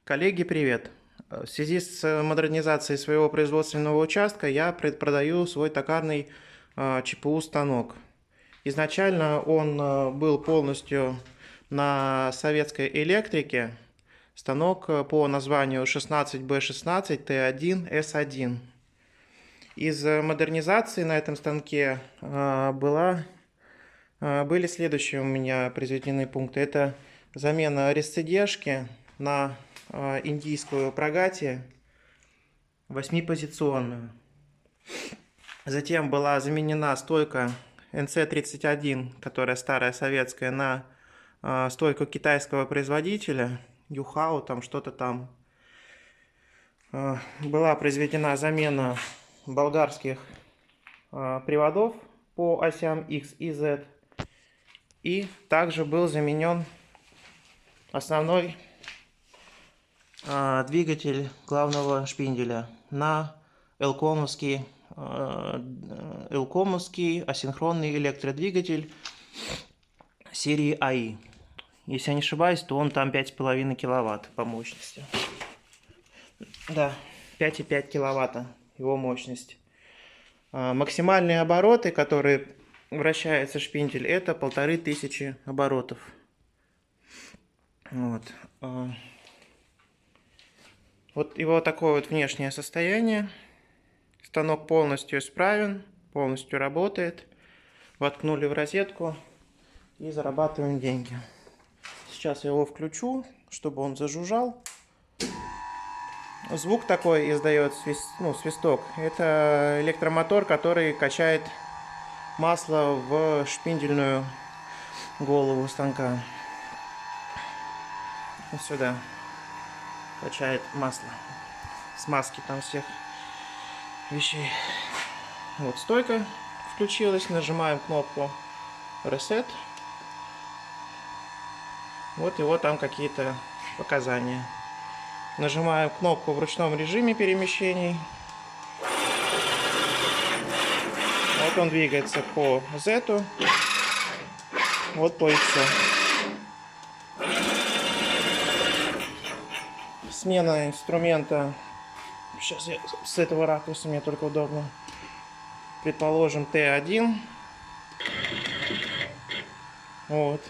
Коллеги, привет! В связи с модернизацией своего производственного участка я продаю свой токарный ЧПУ станок. Изначально он был полностью на советской электрике. Станок по названию 16B16T1S1. Из модернизации на этом станке были следующие у меня произведены пункты. Это замена ресцедешки на индийскую Прагати 8-позиционную. Затем была заменена стойка NC31, которая старая советская, на стойку китайского производителя Юхао, там что-то там. Была произведена замена болгарских приводов по осям X и Z. И также был заменен основной двигатель главного шпинделя на элкомовский асинхронный электродвигатель серии АИ. Если я не ошибаюсь, то он там 5,5 киловатт по мощности. Да, 5,5 киловатта его мощность. Максимальные обороты, которые вращается шпиндель, это 1500 оборотов. Вот его такое вот внешнее состояние. Станок полностью исправен, полностью работает. Воткнули в розетку и зарабатываем деньги. Сейчас я его включу, чтобы он зажужжал. Звук такой издает, свисток. Это электромотор, который качает масло в шпиндельную голову станка. Вот сюда качает масло. Смазки там всех вещей. Вот стойка включилась. Нажимаем кнопку Reset. Вот его там какие-то показания. Нажимаем кнопку в ручном режиме перемещений. Вот он двигается по Z. Вот по X. Смена инструмента. Сейчас я с этого ракурса, мне только удобно. Предположим, Т1. Вот.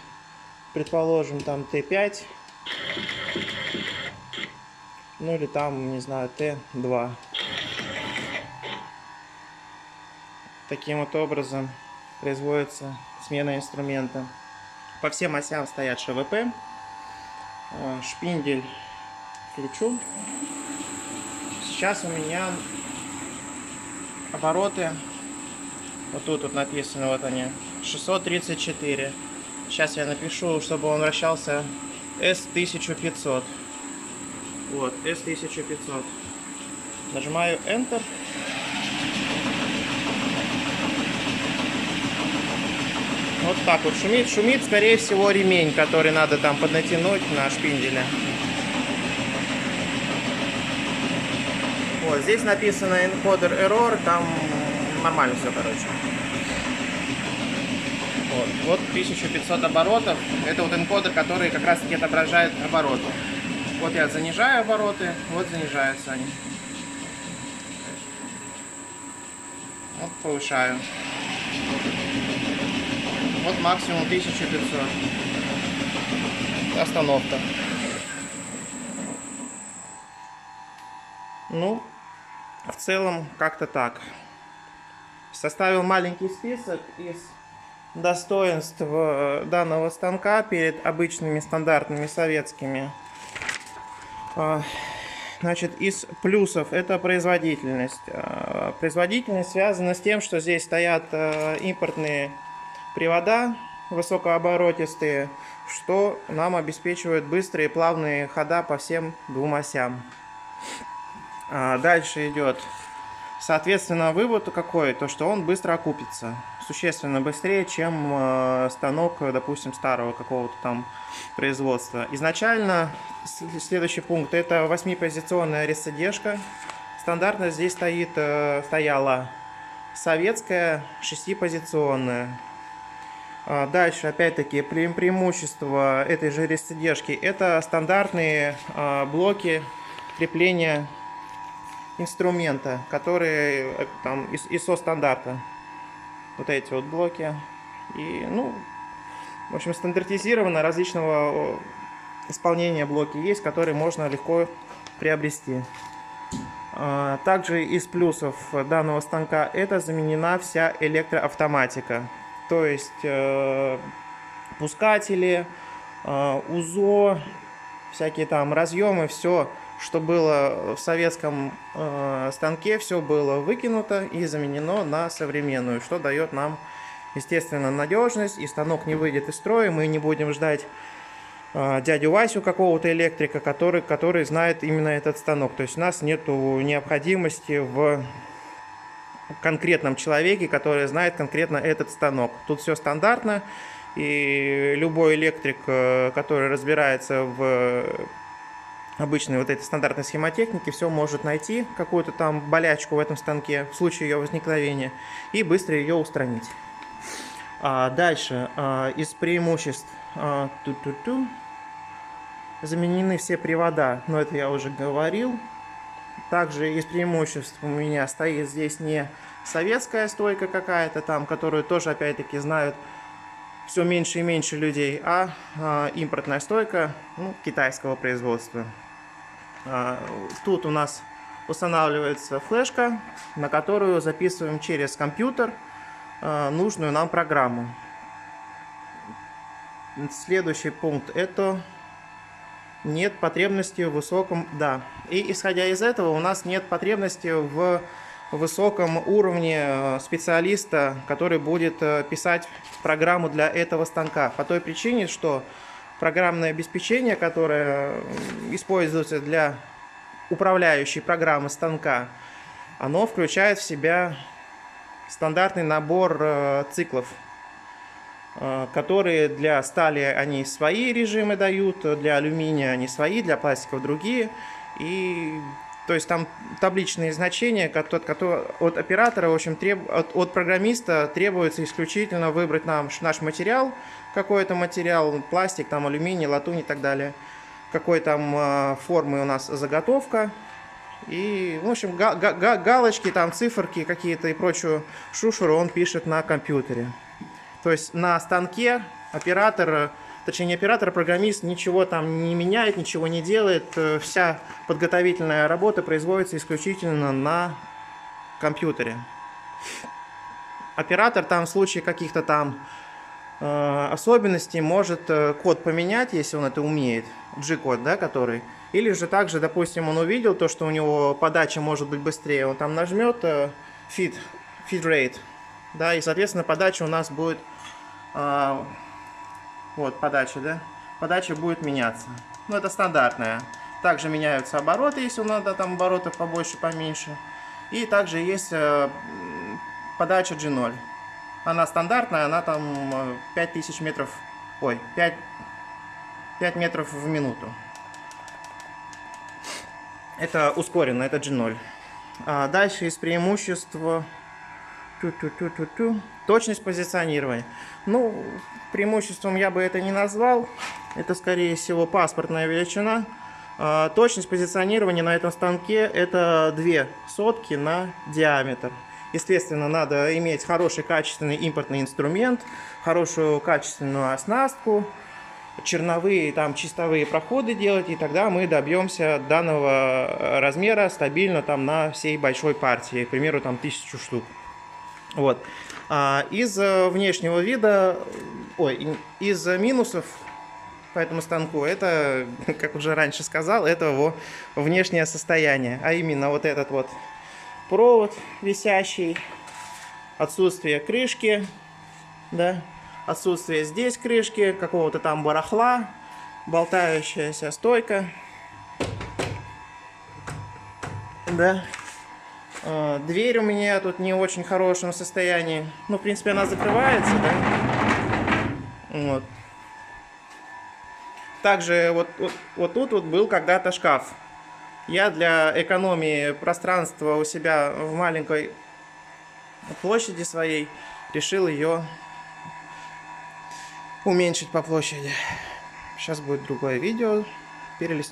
Предположим, там Т5. Ну или там, не знаю, Т2. Таким вот образом производится смена инструмента. По всем осям стоят ШВП. Шпиндель включу. Сейчас у меня обороты, вот тут вот написано, вот они, 634. Сейчас я напишу, чтобы он вращался S1500. Вот, S1500. Нажимаю Enter. Вот так вот шумит. Шумит, скорее всего, ремень, который надо там поднатянуть на шпинделе. Вот, здесь написано encoder error, там нормально все, короче. Вот 1500 оборотов. Это вот энкодер, который как раз таки отображает обороты. Вот я занижаю обороты, вот занижаются они. Вот повышаю. Вот максимум 1500. Остановка. Ну, в целом, как-то так. Составил маленький список из достоинств данного станка перед обычными стандартными советскими. Значит, из плюсов это производительность. Производительность связана с тем, что здесь стоят импортные привода высокооборотистые, что нам обеспечивает быстрые и плавные хода по всем двум осям. Дальше идет, соответственно, вывод какой, то что он быстро окупится, существенно быстрее, чем станок, допустим, старого какого-то там производства. Изначально следующий пункт — это 8-позиционная ресцедешка. Стандартно здесь стояла советская 6-позиционная. Дальше, опять-таки, преимущество этой же ресидержки – это стандартные блоки крепления инструмента, которые там из ISO стандарта. Вот эти вот блоки. И, ну, в общем, стандартизированно различного исполнения блоки есть, которые можно легко приобрести. Также из плюсов данного станка это заменена вся электроавтоматика. То есть пускатели, УЗО, всякие там разъемы, все, что было в советском станке, все было выкинуто и заменено на современную, что дает нам, естественно, надежность, и станок не выйдет из строя, мы не будем ждать дядю Васю, какого-то электрика, который знает именно этот станок. То есть у нас нет необходимости в конкретном человеке, который знает конкретно этот станок. Тут все стандартно, и любой электрик, который разбирается в обычной вот этой стандартной схемотехнике, все может найти, какую-то там болячку в этом станке в случае ее возникновения, и быстро ее устранить. Дальше, из преимуществ заменены все привода, но это я уже говорил. Также из преимуществ у меня стоит здесь не советская стойка какая-то там, которую тоже опять-таки знают все меньше и меньше людей, а импортная стойка, ну, китайского производства. Тут у нас устанавливается флешка, на которую записываем через компьютер нужную нам программу. Следующий пункт — это нет потребности в высоком... Да. И исходя из этого у нас нет потребности в высоком уровне специалиста, который будет писать программу для этого станка. По той причине, что программное обеспечение, которое используется для управляющей программы станка, оно включает в себя стандартный набор циклов, которые для стали они свои режимы дают, для алюминия они свои, для пластиков другие. И то есть там табличные значения от оператора, в общем, от программиста требуется исключительно выбрать нам наш материал, какой-то материал, пластик, там алюминий, латунь и так далее, какой там формы у нас заготовка. И, в общем, галочки, там циферки какие-то и прочую шушеру он пишет на компьютере. То есть на станке оператор, точнее не оператор, а программист ничего там не меняет, ничего не делает. Вся подготовительная работа производится исключительно на компьютере. Оператор там в случае каких-то там особенностей может код поменять, если он это умеет, G-код, да, который. Или же также, допустим, он увидел то, что у него подача может быть быстрее, он там нажмет feed rate, да, и, соответственно, подача у нас будет, вот, подача, да, подача будет меняться. Ну, это стандартная. Также меняются обороты, если надо, там оборотов побольше, поменьше. И также есть подача G0. Она стандартная, она там 5000 метров, ой, 5 метров в минуту. Это ускоренно, это G0. Дальше из преимуществ точность позиционирования. Ну, преимуществом я бы это не назвал. Это, скорее всего, паспортная величина. Точность позиционирования на этом станке — это 2 сотки на диаметр. Естественно, надо иметь хороший качественный импортный инструмент, хорошую качественную оснастку, черновые, там, чистовые проходы делать, и тогда мы добьемся данного размера стабильно там на всей большой партии, к примеру, там 1000 штук. Вот. Из внешнего вида, из минусов по этому станку, это, как уже раньше сказал, это его внешнее состояние, а именно вот этот вот провод висящий, отсутствие крышки, да, отсутствие здесь крышки, какого-то там барахла, болтающаяся стойка, да. Дверь у меня тут не в очень хорошем состоянии. Ну, в принципе, она закрывается, да. Вот. Также вот тут вот был когда-то шкаф. Я для экономии пространства у себя в маленькой площади своей решил ее уменьшить по площади. Сейчас будет другое видео. Перелистнуть.